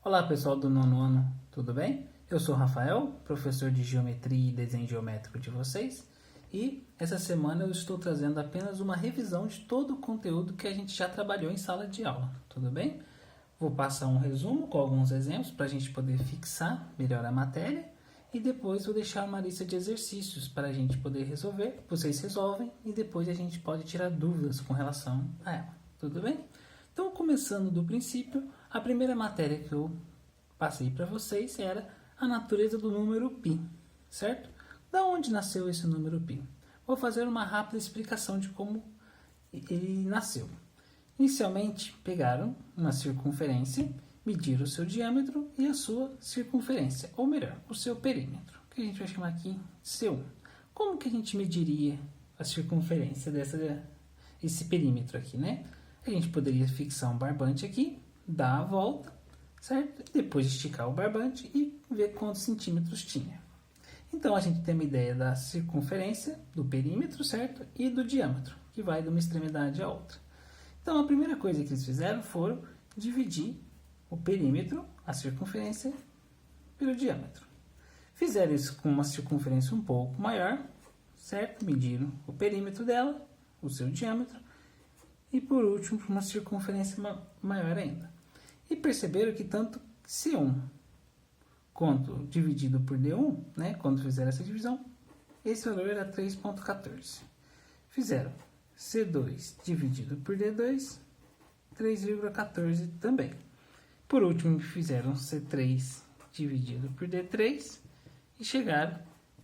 Olá pessoal do nono ano, tudo bem? Eu sou o Rafael, professor de Geometria e Desenho Geométrico de vocês, e essa semana eu estou trazendo apenas uma revisão de todo o conteúdo que a gente já trabalhou em sala de aula, tudo bem? Vou passar um resumo com alguns exemplos para a gente poder fixar melhor a matéria e depois vou deixar uma lista de exercícios para a gente poder resolver, vocês resolvem e depois a gente pode tirar dúvidas com relação a ela, tudo bem? Então, começando do princípio, a primeira matéria que eu passei para vocês era a natureza do número π, certo? Da onde nasceu esse número π? Vou fazer uma rápida explicação de como ele nasceu. Inicialmente, pegaram uma circunferência, mediram o seu diâmetro e a sua circunferência, ou melhor, o seu perímetro, que a gente vai chamar aqui de C1. Como que a gente mediria a circunferência desse perímetro aqui, né? A gente poderia fixar um barbante aqui, dar a volta, certo? Depois esticar o barbante e ver quantos centímetros tinha. Então, a gente tem uma ideia da circunferência, do perímetro, certo? E do diâmetro, que vai de uma extremidade à outra. Então, a primeira coisa que eles fizeram foram dividir o perímetro, a circunferência, pelo diâmetro. Fizeram isso com uma circunferência um pouco maior, certo? Mediram o perímetro dela, o seu diâmetro, e por último, uma circunferência maior ainda. E perceberam que tanto C1 quanto dividido por D1, né, quando fizeram essa divisão, esse valor era 3,14. Fizeram C2 dividido por D2, 3,14 também. Por último, fizeram C3 dividido por D3 e chegaram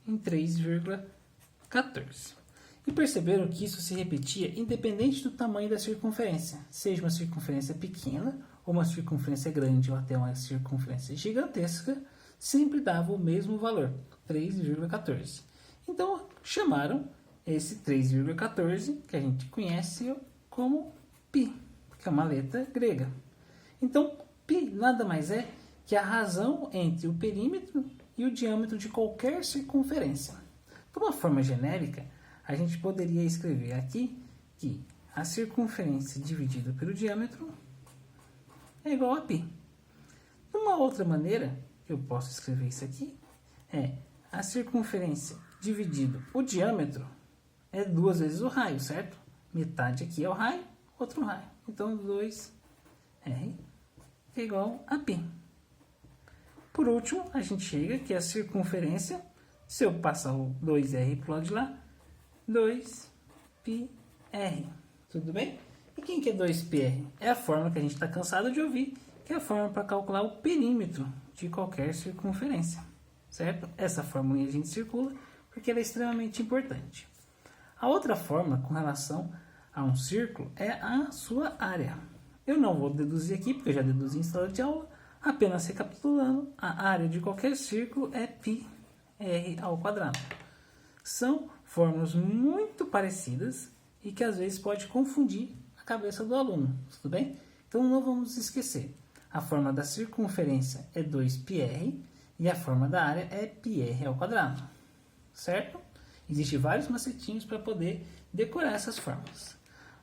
em 3,14. E perceberam que isso se repetia independente do tamanho da circunferência, seja uma circunferência pequena, ou uma circunferência grande, ou até uma circunferência gigantesca, sempre dava o mesmo valor, 3,14. Então, chamaram esse 3,14, que a gente conhece como π, que é uma letra grega. Então, π nada mais é que a razão entre o perímetro e o diâmetro de qualquer circunferência. De uma forma genérica, a gente poderia escrever aqui que a circunferência dividida pelo diâmetro é igual a π. Uma outra maneira que eu posso escrever isso aqui é a circunferência dividido o diâmetro é 2 vezes o raio, certo? Metade aqui é o raio, outro raio. Então, 2R é igual a π. Por último, a gente chega que a circunferência, se eu passar o 2R para o lado de lá, 2πr. Tudo bem? E quem que é 2πr? É a fórmula que a gente está cansado de ouvir, que é a fórmula para calcular o perímetro de qualquer circunferência. Certo? Essa fórmula a gente circula porque ela é extremamente importante. A outra forma com relação a um círculo é a sua área. Eu não vou deduzir aqui, porque eu já deduzi em sala de aula, apenas recapitulando, a área de qualquer círculo é πr². São fórmulas muito parecidas e que às vezes pode confundir a cabeça do aluno, tudo bem? Então não vamos esquecer, a forma da circunferência é 2πr e a forma da área é πr², certo? Existem vários macetinhos para poder decorar essas fórmulas,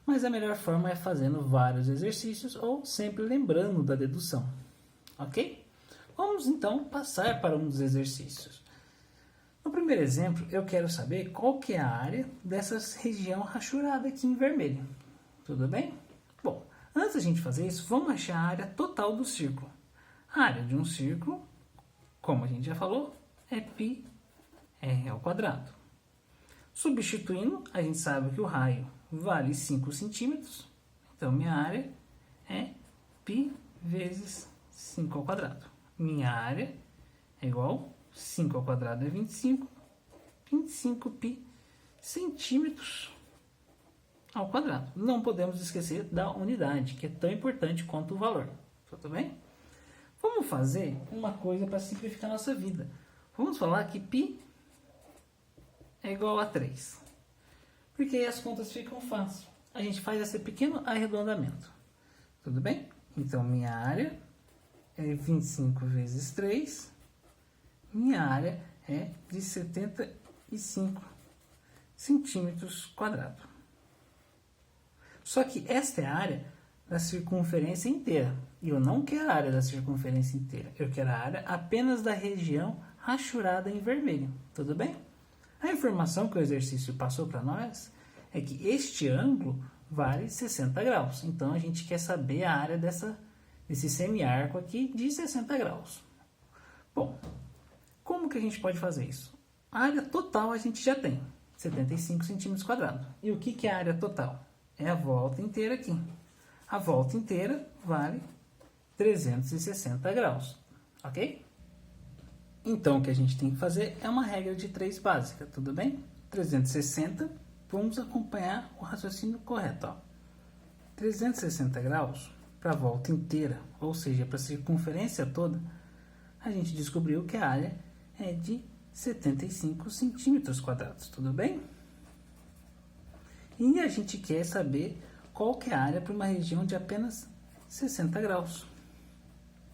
mas a melhor forma é fazendo vários exercícios ou sempre lembrando da dedução, ok? Vamos então passar para um dos exercícios. No primeiro exemplo, eu quero saber qual que é a área dessa região rachurada aqui em vermelho. Tudo bem? Bom, antes da gente fazer isso, vamos achar a área total do círculo. A área de um círculo, como a gente já falou, é πr². Substituindo, a gente sabe que o raio vale 5 centímetros. Então, minha área é π vezes 5². Minha área é igual 5² é 25, 25π centímetros ao quadrado. Não podemos esquecer da unidade, que é tão importante quanto o valor. Tudo bem? Vamos fazer uma coisa para simplificar a nossa vida. Vamos falar que π é igual a 3. Porque aí as contas ficam fáceis. A gente faz esse pequeno arredondamento. Tudo bem? Então, minha área é 25 vezes 3. Minha área é de 75 centímetros quadrados. Só que esta é a área da circunferência inteira. E eu não quero a área da circunferência inteira. Eu quero a área apenas da região rachurada em vermelho. Tudo bem? A informação que o exercício passou para nós é que este ângulo vale 60 graus. Então, a gente quer saber a área desse semiarco aqui de 60 graus. Bom, como que a gente pode fazer isso? A área total a gente já tem, 75 centímetros quadrados. E o que é a área total? É a volta inteira aqui. A volta inteira vale 360 graus, ok? Então, o que a gente tem que fazer é uma regra de 3 básica, tudo bem? 360, vamos acompanhar o raciocínio correto. Ó. 360 graus para a volta inteira, ou seja, para a circunferência toda, a gente descobriu que a área é de 75 centímetros quadrados, tudo bem? E a gente quer saber qual que é a área para uma região de apenas 60 graus.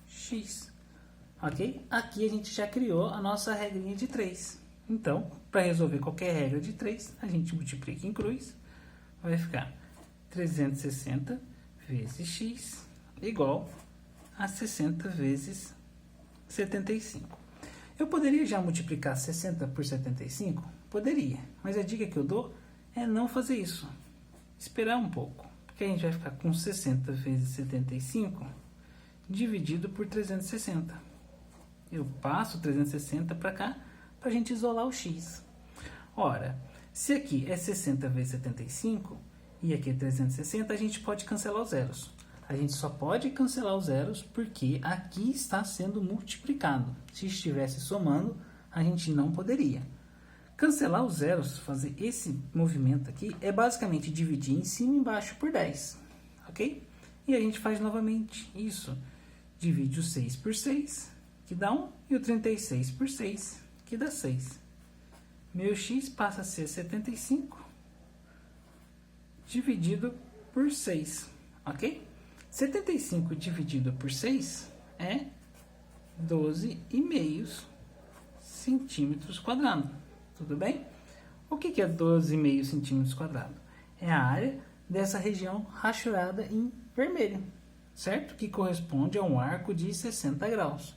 X. Ok? Aqui a gente já criou a nossa regrinha de 3. Então, para resolver qualquer regra de 3, a gente multiplica em cruz. Vai ficar 360 vezes x igual a 60 vezes 75. Eu poderia já multiplicar 60 por 75? Poderia, mas a dica que eu dou é não fazer isso. Esperar um pouco, porque a gente vai ficar com 60 vezes 75 dividido por 360. Eu passo 360 para cá para a gente isolar o x. Ora, se aqui é 60 vezes 75 e aqui é 360, a gente pode cancelar os zeros. A gente só pode cancelar os zeros porque aqui está sendo multiplicado. Se estivesse somando, a gente não poderia. Cancelar os zeros, fazer esse movimento aqui, é basicamente dividir em cima e embaixo por 10. Ok? E a gente faz novamente isso. Divide o 6 por 6, que dá 1, e o 36 por 6, que dá 6. Meu x passa a ser 75 dividido por 6. Ok? 75 dividido por 6 é 12,5 centímetros quadrados. Tudo bem? O que é 12,5 centímetros quadrados? É a área dessa região rachurada em vermelho, certo? Que corresponde a um arco de 60 graus.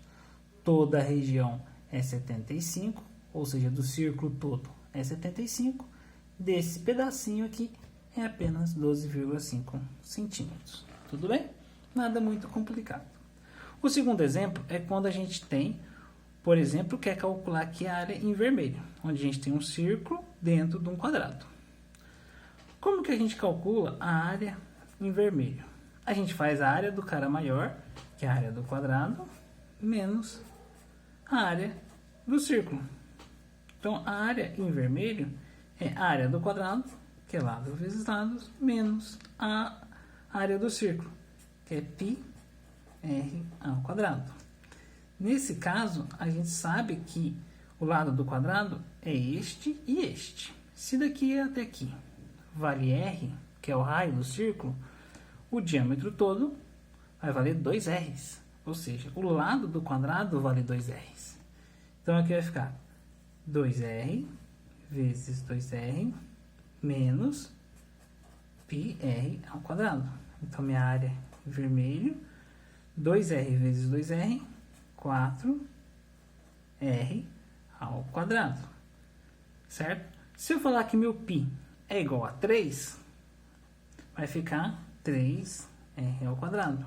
Toda a região é 75, ou seja, do círculo todo é 75. Desse pedacinho aqui é apenas 12,5 centímetros. Tudo bem? Nada muito complicado. O segundo exemplo é quando a gente tem, por exemplo, quer calcular aqui a área em vermelho, onde a gente tem um círculo dentro de um quadrado. Como que a gente calcula a área em vermelho? A gente faz a área do cara maior, que é a área do quadrado, menos a área do círculo. Então, a área em vermelho é a área do quadrado, que é lado vezes lado, menos a área do círculo, que é πr ao quadrado. Nesse caso, a gente sabe que o lado do quadrado é este e este. Se daqui até aqui vale r, que é o raio do círculo, o diâmetro todo vai valer 2r's. Ou seja, o lado do quadrado vale 2r's. Então, aqui vai ficar 2r vezes 2r menos πr ao quadrado. Então, minha área em vermelho, 2r vezes 2r, 4r ao quadrado. Certo? Se eu falar que meu π é igual a 3, vai ficar 3r ao quadrado.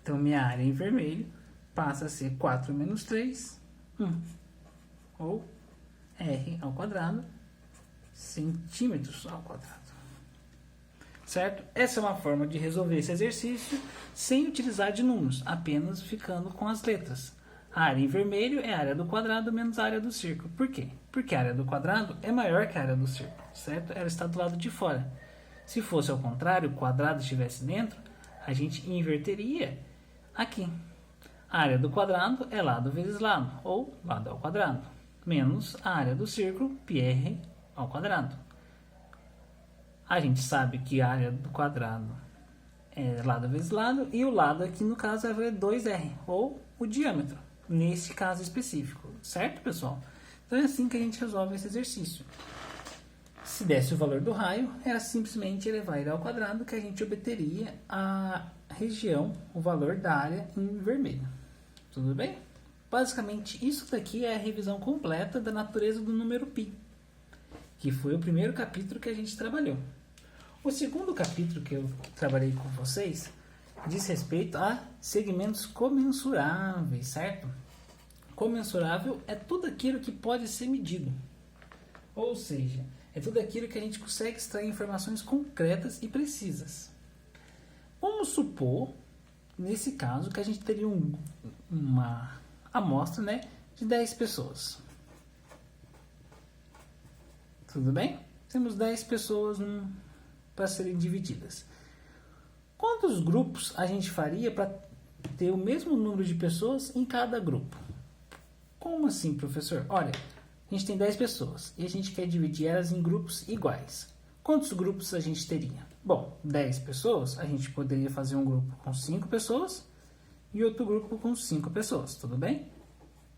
Então, minha área em vermelho passa a ser 4 menos 3, 1. Ou r ao quadrado, centímetros ao quadrado. Certo? Essa é uma forma de resolver esse exercício sem utilizar de números, apenas ficando com as letras. A área em vermelho é a área do quadrado menos a área do círculo. Por quê? Porque a área do quadrado é maior que a área do círculo, certo? Ela está do lado de fora. Se fosse ao contrário, o quadrado estivesse dentro, a gente inverteria aqui. A área do quadrado é lado vezes lado, ou lado ao quadrado, menos a área do círculo, πr ao quadrado. A gente sabe que a área do quadrado é lado vezes lado, e o lado aqui no caso é 2r, ou o diâmetro, nesse caso específico, certo, pessoal? Então é assim que a gente resolve esse exercício. Se desse o valor do raio, era simplesmente elevar ele ao quadrado que a gente obteria a região, o valor da área em vermelho. Tudo bem? Basicamente, isso daqui é a revisão completa da natureza do número π, que foi o primeiro capítulo que a gente trabalhou. O segundo capítulo que eu trabalhei com vocês diz respeito a segmentos comensuráveis, certo? Comensurável é tudo aquilo que pode ser medido. Ou seja, é tudo aquilo que a gente consegue extrair informações concretas e precisas. Vamos supor, nesse caso, que a gente teria uma amostra, né, de 10 pessoas. Tudo bem? Temos 10 pessoas para serem divididas. Quantos grupos a gente faria para ter o mesmo número de pessoas em cada grupo? Como assim, professor? Olha, a gente tem 10 pessoas e a gente quer dividir elas em grupos iguais. Quantos grupos a gente teria? Bom, 10 pessoas, a gente poderia fazer um grupo com 5 pessoas e outro grupo com 5 pessoas, tudo bem?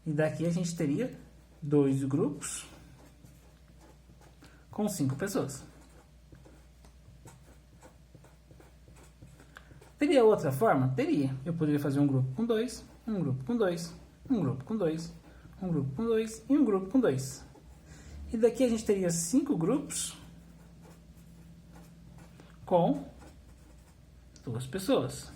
E daqui a gente teria 2 grupos com 5 pessoas. Teria outra forma? Teria. Eu poderia fazer um grupo com 2, um grupo com 2, um grupo com 2, um grupo com 2 e um grupo com 2. E daqui a gente teria 5 grupos com 2 pessoas.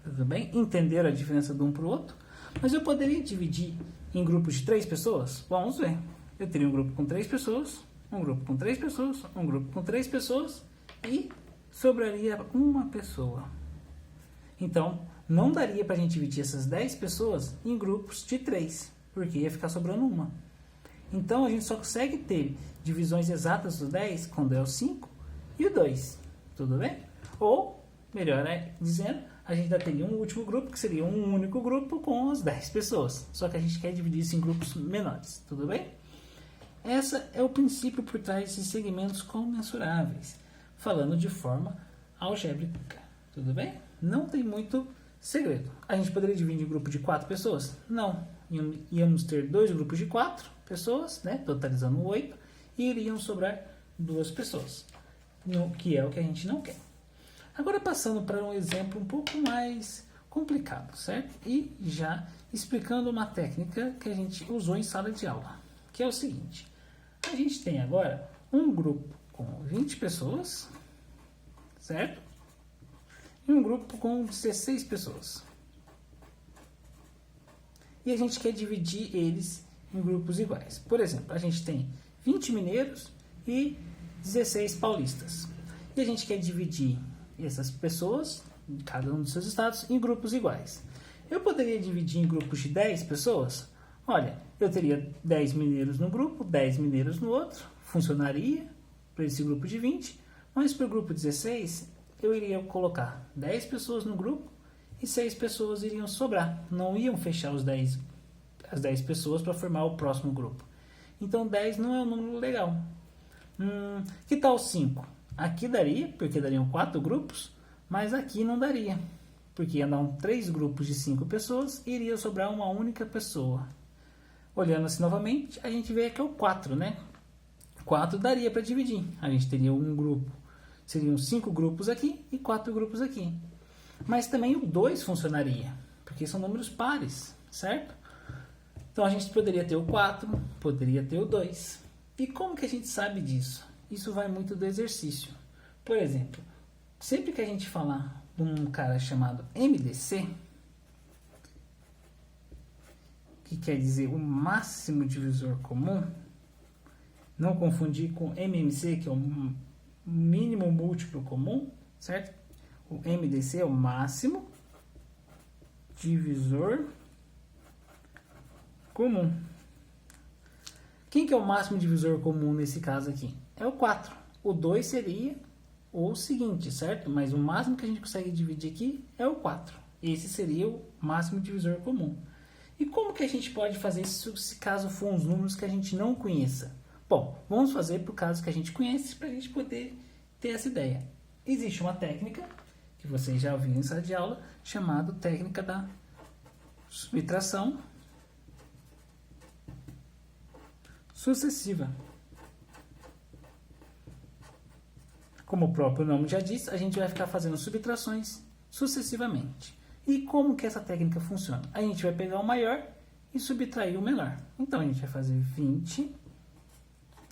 Tudo bem? Entenderam a diferença de um para o outro? Mas eu poderia dividir em grupos de 3 pessoas? Vamos ver. Eu teria um grupo com 3 pessoas, um grupo com 3 pessoas, um grupo com 3 pessoas e sobraria uma pessoa. Então, não daria para a gente dividir essas 10 pessoas em grupos de 3, porque ia ficar sobrando uma. Então, a gente só consegue ter divisões exatas do 10 quando é o 5 e o 2. Tudo bem? Ou, melhor dizendo, a gente ainda teria um último grupo, que seria um único grupo com as 10 pessoas. Só que a gente quer dividir isso em grupos menores. Tudo bem? Esse é o princípio por trás desses segmentos comensuráveis, falando de forma algébrica. Tudo bem? Não tem muito segredo. A gente poderia dividir em grupo de 4 pessoas? Não. Íamos ter 2 grupos de 4 pessoas, né, totalizando 8, e iriam sobrar 2 pessoas, que é o que a gente não quer. Agora passando para um exemplo um pouco mais complicado, certo? E já explicando uma técnica que a gente usou em sala de aula, que é o seguinte. A gente tem agora um grupo com 20 pessoas, certo? E um grupo com 16 pessoas. E a gente quer dividir eles em grupos iguais. Por exemplo, a gente tem 20 mineiros e 16 paulistas. E a gente quer dividir essas pessoas, cada um dos seus estados, em grupos iguais. Eu poderia dividir em grupos de 10 pessoas? Olha, eu teria 10 mineiros no grupo, 10 mineiros no outro, funcionaria para esse grupo de 20, mas para o grupo 16 eu iria colocar 10 pessoas no grupo e 6 pessoas iriam sobrar, não iam fechar as 10 pessoas para formar o próximo grupo. Então 10 não é um número legal. Que tal 5? Aqui daria, porque dariam 4 grupos, mas aqui não daria, porque iam dar 3 grupos de 5 pessoas e iria sobrar uma única pessoa. Olhando assim novamente, a gente vê que é o 4, né? 4 daria para dividir. A gente teria um grupo, seriam 5 grupos aqui e 4 grupos aqui. Mas também o 2 funcionaria, porque são números pares, certo? Então a gente poderia ter o 4, poderia ter o 2. E como que a gente sabe disso? Isso vai muito do exercício. Por exemplo, sempre que a gente falar de um cara chamado MDC, que quer dizer o máximo divisor comum, não confundir com MMC, que é o mínimo múltiplo comum, certo? O MDC é o máximo divisor comum. Quem que é o máximo divisor comum nesse caso aqui? É o 4. O 2 seria o seguinte, certo? Mas o máximo que a gente consegue dividir aqui é o 4. Esse seria o máximo divisor comum. E como que a gente pode fazer isso se caso for uns números que a gente não conheça? Bom, vamos fazer para o caso que a gente conhece para a gente poder ter essa ideia. Existe uma técnica que vocês já ouviram em sala de aula chamada técnica da subtração sucessiva. Como o próprio nome já diz, a gente vai ficar fazendo subtrações sucessivamente. E como que essa técnica funciona? A gente vai pegar o maior e subtrair o menor. Então, a gente vai fazer 20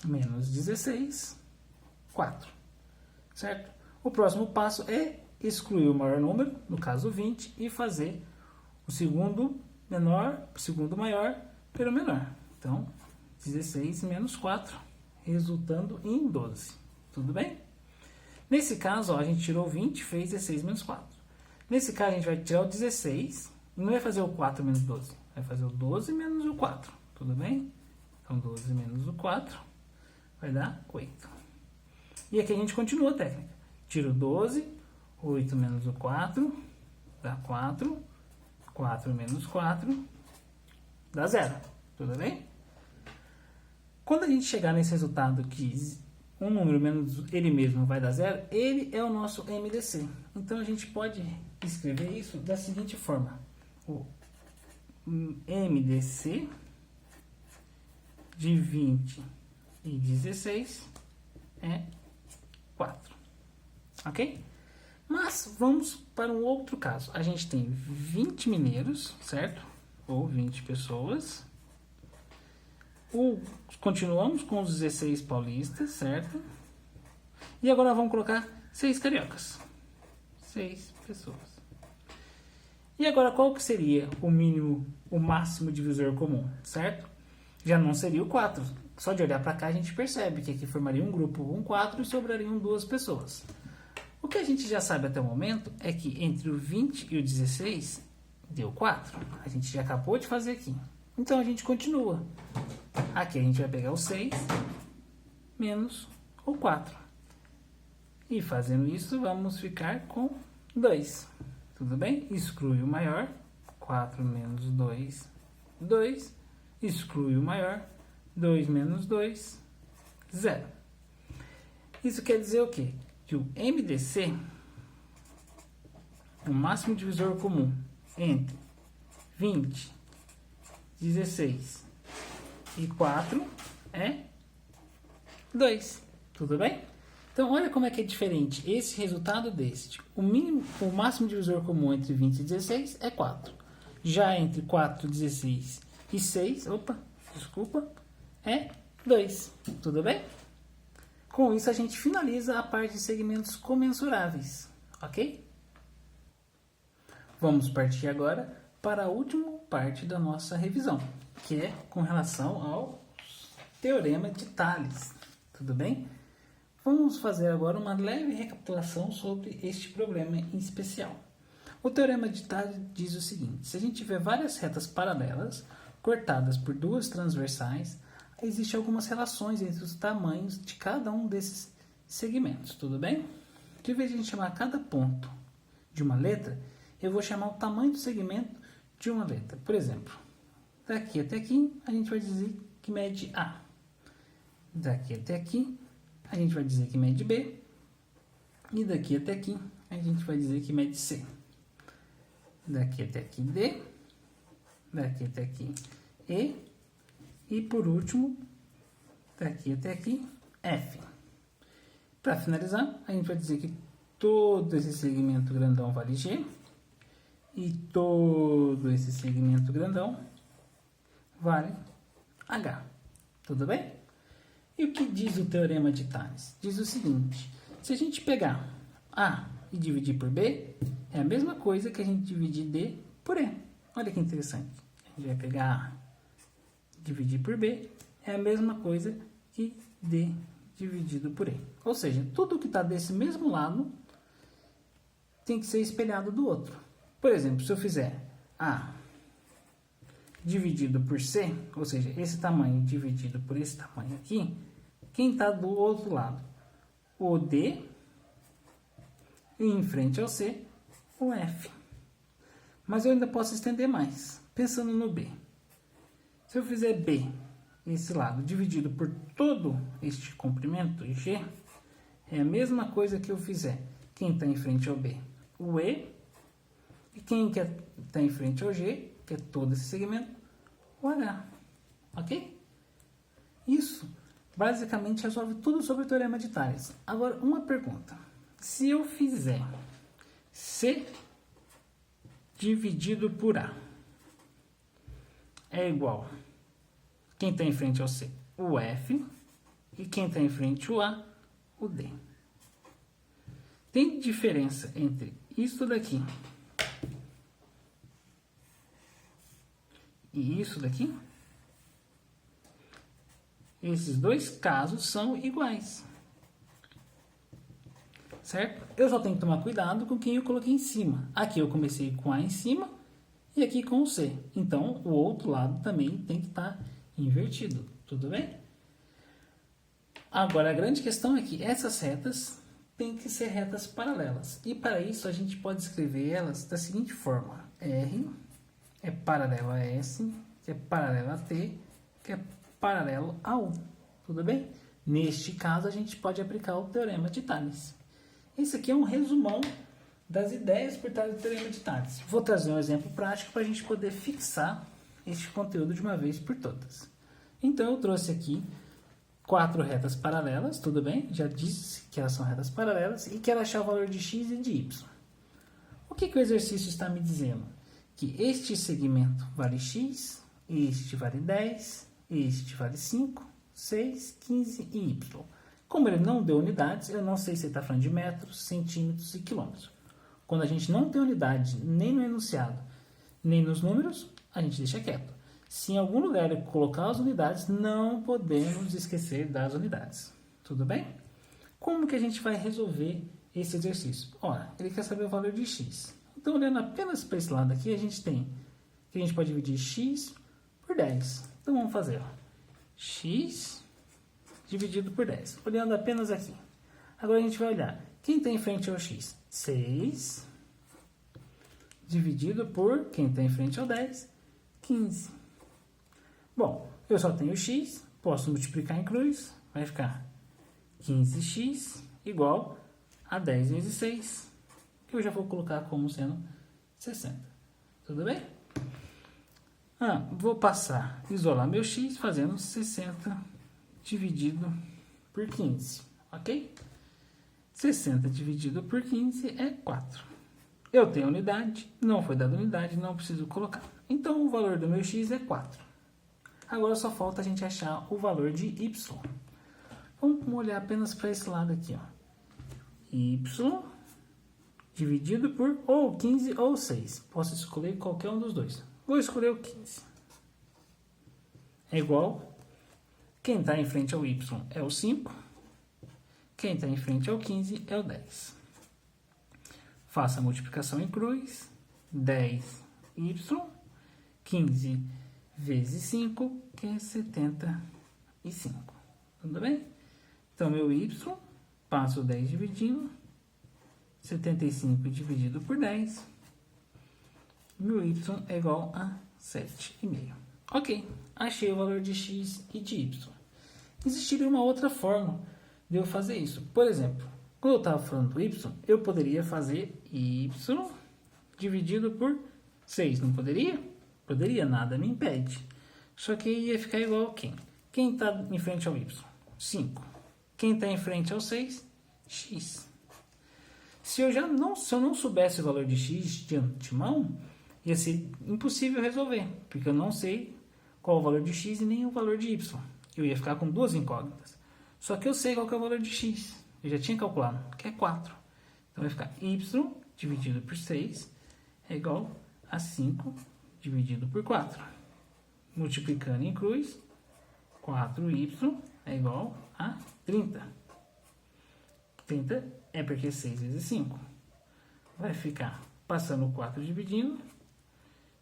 menos 16, 4. Certo? O próximo passo é excluir o maior número, no caso 20, e fazer o segundo menor, o segundo maior pelo menor. Então, 16 menos 4, resultando em 12. Tudo bem? Nesse caso, ó, a gente tirou 20, fez 16 menos 4. Nesse caso, a gente vai tirar o 16 e não vai fazer o 4 menos 12. Vai fazer o 12 menos o 4. Tudo bem? Então, 12 menos o 4 vai dar 8. E aqui a gente continua a técnica. Tira o 12, 8 menos o 4 dá 4. 4 menos 4 dá 0. Tudo bem? Quando a gente chegar nesse resultado que um número menos ele mesmo vai dar 0, ele é o nosso MDC. Então, a gente pode escrever isso da seguinte forma. O MDC de 20 e 16 é 4. Ok? Mas vamos para um outro caso. A gente tem 20 mineiros, certo? Ou 20 pessoas. Continuamos com os 16 paulistas, certo? E agora vamos colocar 6 cariocas. 6 pessoas. E agora qual que seria o mínimo, o máximo divisor comum, certo? Já não seria o 4. Só de olhar para cá a gente percebe que aqui formaria um grupo com 4 e sobrariam 2 pessoas. O que a gente já sabe até o momento é que entre o 20 e o 16 deu 4. A gente já acabou de fazer aqui. Então a gente continua. Aqui a gente vai pegar o 6 menos o 4. E fazendo isso, vamos ficar com 2. Tudo bem? Exclui o maior. 4 menos 2, 2. Exclui o maior. 2 menos 2, 0. Isso quer dizer o quê? Que o MDC, o máximo divisor comum entre 20, 16 e 4 é 2. Tudo bem? Então, olha como é que é diferente esse resultado deste. O máximo divisor comum entre 20 e 16 é 4. Já entre 4, 16 e 6, é 2. Tudo bem? Com isso, a gente finaliza a parte de segmentos comensuráveis, ok? Vamos partir agora para a última parte da nossa revisão, que é com relação ao Teorema de Tales. Tudo bem? Vamos fazer agora uma leve recapitulação sobre este problema em especial. O Teorema de Tales diz o seguinte: se a gente tiver várias retas paralelas, cortadas por duas transversais, existem algumas relações entre os tamanhos de cada um desses segmentos, tudo bem? De vez de a gente chamar cada ponto de uma letra, eu vou chamar o tamanho do segmento de uma letra. Por exemplo, daqui até aqui, a gente vai dizer que mede A. Daqui até aqui, a gente vai dizer que mede B. E daqui até aqui, a gente vai dizer que mede C. Daqui até aqui, D. Daqui até aqui, E. E por último, daqui até aqui, F. Para finalizar, a gente vai dizer que todo esse segmento grandão vale G. E todo esse segmento grandão vale H. Tudo bem? E o que diz o Teorema de Tales? Diz o seguinte: se a gente pegar A e dividir por B, é a mesma coisa que a gente dividir D por E. Olha que interessante. A gente vai pegar A dividir por B, é a mesma coisa que D dividido por E. Ou seja, tudo que está desse mesmo lado tem que ser espelhado do outro. Por exemplo, se eu fizer A dividido por C, ou seja, esse tamanho dividido por esse tamanho aqui, quem está do outro lado? O D, e em frente ao C, o F. Mas eu ainda posso estender mais, pensando no B. Se eu fizer B, esse lado, dividido por todo este comprimento, G, é a mesma coisa que eu fizer. Quem está em frente ao B? O E. E quem está em frente ao G, que é todo esse segmento? O H. Ok? Isso basicamente resolve tudo sobre o Teorema de Tales. Agora, uma pergunta. Se eu fizer C dividido por A é igual, quem está em frente ao C? O F. E quem está em frente ao A? O D. Tem diferença entre isso daqui e isso daqui? Esses dois casos são iguais. Certo? Eu só tenho que tomar cuidado com quem eu coloquei em cima. Aqui eu comecei com A em cima e aqui com o C. Então, o outro lado também tem que estar invertido. Tudo bem? Agora, a grande questão é que essas retas têm que ser retas paralelas. E para isso, a gente pode escrever elas da seguinte forma. R é paralelo a S, que é paralelo a T, que é paralelo a U. Tudo bem? Neste caso, a gente pode aplicar o Teorema de Tales. Esse aqui é um resumão das ideias por trás do Teorema de Tales. Vou trazer um exemplo prático para a gente poder fixar este conteúdo de uma vez por todas. Então, eu trouxe aqui 4 retas paralelas, tudo bem? Já disse que elas são retas paralelas e quero achar o valor de x e de y. O que o exercício está me dizendo? Que este segmento vale x, este vale 10, este vale 5, 6, 15 e y. Como ele não deu unidades, eu não sei se ele está falando de metros, centímetros e quilômetros. Quando a gente não tem unidade nem no enunciado, nem nos números, a gente deixa quieto. Se em algum lugar eu colocar as unidades, não podemos esquecer das unidades. Tudo bem? Como que a gente vai resolver esse exercício? Ora, ele quer saber o valor de x. Então, olhando apenas para esse lado aqui, a gente tem que a gente pode dividir x por 10. Então, vamos fazer x dividido por 10. Olhando apenas aqui. Agora, a gente vai olhar. Quem está em frente ao x? 6 dividido por, quem está em frente ao 10? 15. Bom, eu só tenho x, posso multiplicar em cruz, vai ficar 15x igual a 10 vezes 6, que eu já vou colocar como sendo 60. Tudo bem? Vou passar, isolar meu x, fazendo 60 dividido por 15, ok? 60 dividido por 15 é 4. Eu tenho unidade, não foi dada unidade, não preciso colocar. Então, o valor do meu x é 4. Agora só falta a gente achar o valor de y. Vamos olhar apenas para esse lado aqui. Ó. Y dividido por ou 15 ou 6. Posso escolher qualquer um dos dois. Vou escolher o 15. É igual. Quem está em frente ao y é o 5. Quem está em frente ao 15 é o 10. Faça a multiplicação em cruz. 10y. 15 vezes 5, que é 75. Tudo bem? Então, meu y, passo 10 dividindo, 75 dividido por 10, meu y é igual a 7,5. Ok, achei o valor de x e de y. Existiria uma outra forma de eu fazer isso. Por exemplo, quando eu estava falando do y, eu poderia fazer y dividido por 6, não poderia? Poderia, nada me impede. Só que ia ficar igual a quem? Quem está em frente ao y? 5. Quem está em frente ao 6? X. Se eu não soubesse o valor de x de antemão, ia ser impossível resolver, porque eu não sei qual é o valor de x e nem o valor de y. Eu ia ficar com duas incógnitas. Só que eu sei qual que é o valor de x. Eu já tinha calculado, que é 4. Então vai ficar y dividido por 6 é igual a 5 dividido por 4. Multiplicando em cruz, 4y é igual a 30. 30 é porque 6 vezes 5. Vai ficar passando o 4 dividindo.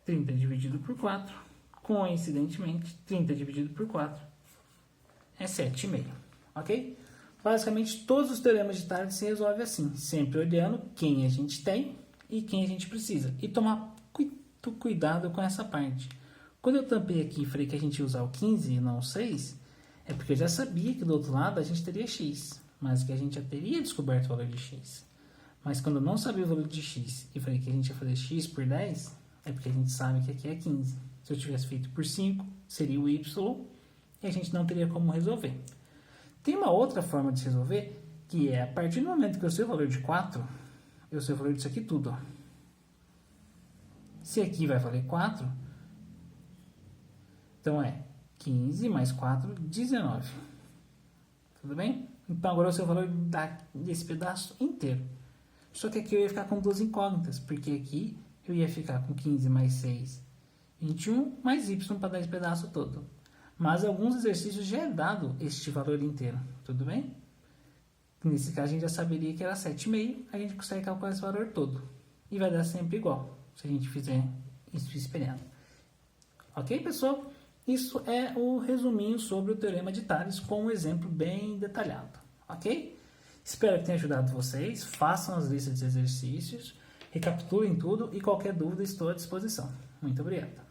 30 dividido por 4. Coincidentemente, 30 dividido por 4 é 7,5. Ok? Basicamente, todos os teoremas de Tales se resolvem assim. Sempre olhando quem a gente tem e quem a gente precisa. E tomar cuidado com essa parte. Quando eu tampei aqui e falei que a gente ia usar o 15 e não o 6, é porque eu já sabia que do outro lado a gente teria x, mas que a gente já teria descoberto o valor de x. Mas quando eu não sabia o valor de x e falei que a gente ia fazer x por 10, é porque a gente sabe que aqui é 15. Se eu tivesse feito por 5, seria o y, e a gente não teria como resolver. Tem uma outra forma de se resolver, que é a partir do momento que eu sei o valor de 4, eu sei o valor disso aqui tudo. Ó. Se aqui vai valer 4, então é 15 mais 4, 19. Tudo bem? Então agora eu sei o valor desse pedaço inteiro. Só que aqui eu ia ficar com duas incógnitas, porque aqui eu ia ficar com 15 mais 6, 21 mais y para dar esse pedaço todo. Mas em alguns exercícios já é dado este valor inteiro, tudo bem? Nesse caso a gente já saberia que era 7,5, a gente consegue calcular esse valor todo. E vai dar sempre igual, se a gente fizer isso espelhado. Ok, pessoal? Isso é o resuminho sobre o Teorema de Tales com um exemplo bem detalhado, ok? Espero que tenha ajudado vocês, façam as listas de exercícios, recapitulem tudo e qualquer dúvida estou à disposição. Muito obrigado.